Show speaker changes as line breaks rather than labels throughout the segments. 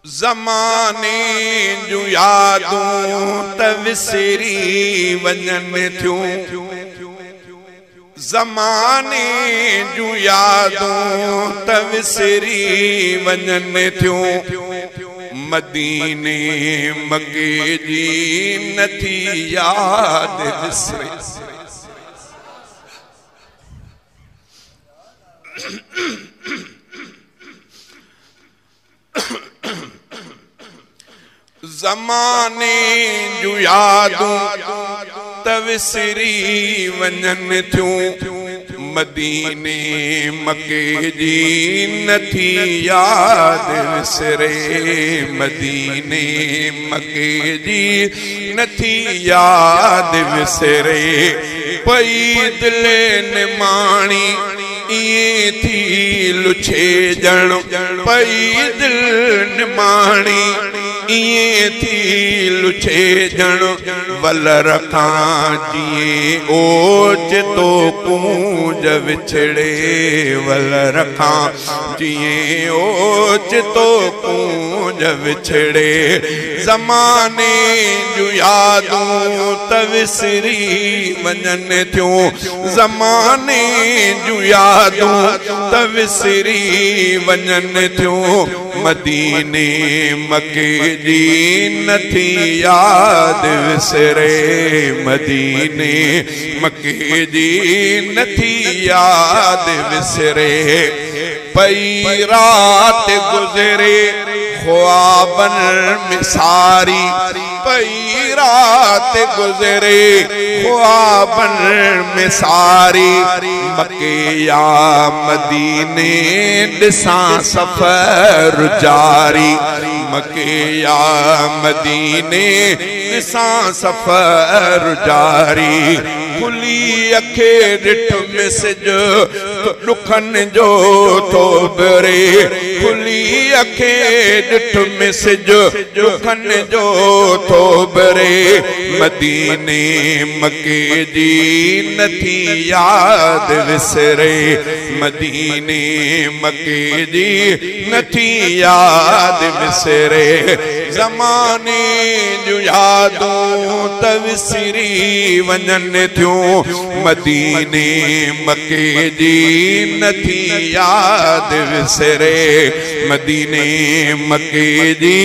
ज़माने जूं यादूं त विसरी वञन थियूं ज़माने जूं यादूं त विसरी वञन थियूं मदीने मके जी नथी याद विसरे ज़माने जूं यादूं त विसरी वञन थियूं मदीने मके जी नथी याद विसरे मदीने मके जी नथी याद विसरे पई दिल निमाणी इए थी लुछे जण पई दिल निमाणी इए थी लुछे जण वल रखां जिए ओच तो पूंज विछड़े वल रखां जिए ओच तो पूंज विछड़े ज़माने जूं यादूं त विसरी वञन थियूं ज़माने जूं यादूं त विसरी वञन थियूं मदीने मके जी नथी याद विसरे मदीने मके जी नथी याद विसरे पई रात गुज़रे ख्वाबन में सारी पई रात गुज़रे ख्वाबन में सारी मके या मदीने ॾिसां सफ़र जारी मके या मदीने ॾिसां सफ़र जारी खुली अखे ॾिठ मिसज ॾुखन जो थो बरे खुली अखे ॾिठ मिसज ॾुखन जो थो बरे मदीने मके जी नथी याद विसरे मदीने मके जी नथी याद विसरे ज़माने जूं यादूं त विसरी वञन थियूं मदीने मके जी नथी याद विसरे मदीने मके जी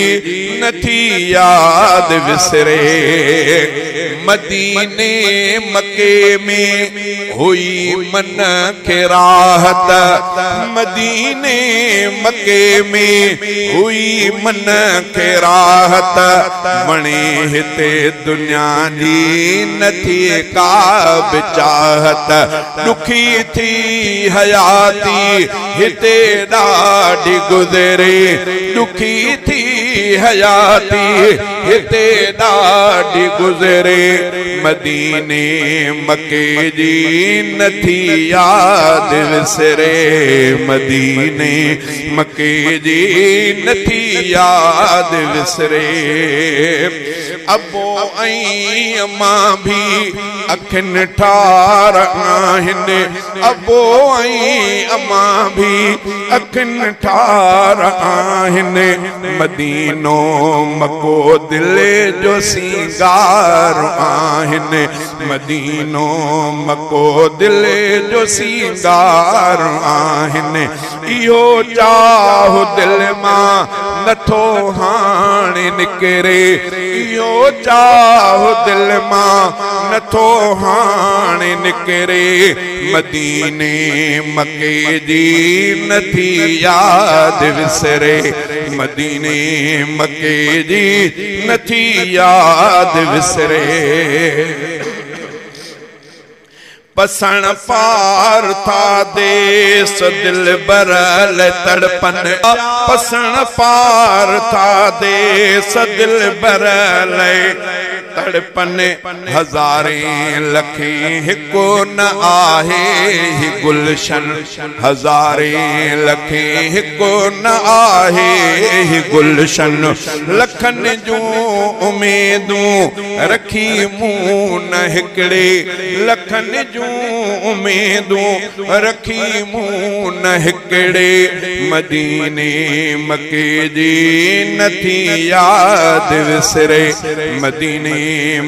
नथी याद विसरे मदीने मके में हुई मन खे राहत मदीने मके में हुई मन खे राहत वणे हिते दुनिया जी नथी का बि चाहत ॾुखी थी हयाती हिते ॾाढी गुज़रे ॾुखी थी हयाती हिते ॾाढी गुज़रे मदीने मके जी नथी याद विसरे मदीने मके जी नथी याद विसरे अबो ऐं अम्मा भी अखिन ठार आहिनि अबो ऐं अम्मा भी अखिन ठार आहिनि मदीनो मको दिल जो सिंगार आहिनि मदीनो मको दिल जो सिंगार आहिनि इहो चाहो दिल मां नथो हाणे निकिरे इहो चाहो दिल मां नथो हाणे निकिरे मदीने मके जी नथी याद विसरे मदीने मके जी नथी याद विसरे पसण पार था देस दिल बरल तड़पन पसण पार था देस दिल बरल तड़पन हज़ारे लखे हिको न आहे ही गुलशन हज़ारे लखे हिको न आहे ही गुलशन लखन जूं उम्मीदूं रखी मूं न हिकड़े लखन जूं उम्मीदूं रखी मूं न हिकड़े मदीने मके जी नथी याद विसरे मदीने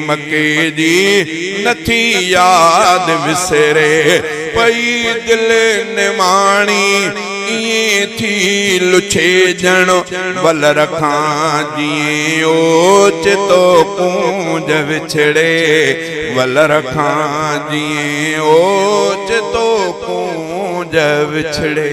मके जी नथी याद विसरे पई दिल निमाणी इए थी लुछे जण बल रखां जिए ओच तो कूंज विछड़े बल रखां जिए ओच तो कूंज विछड़े।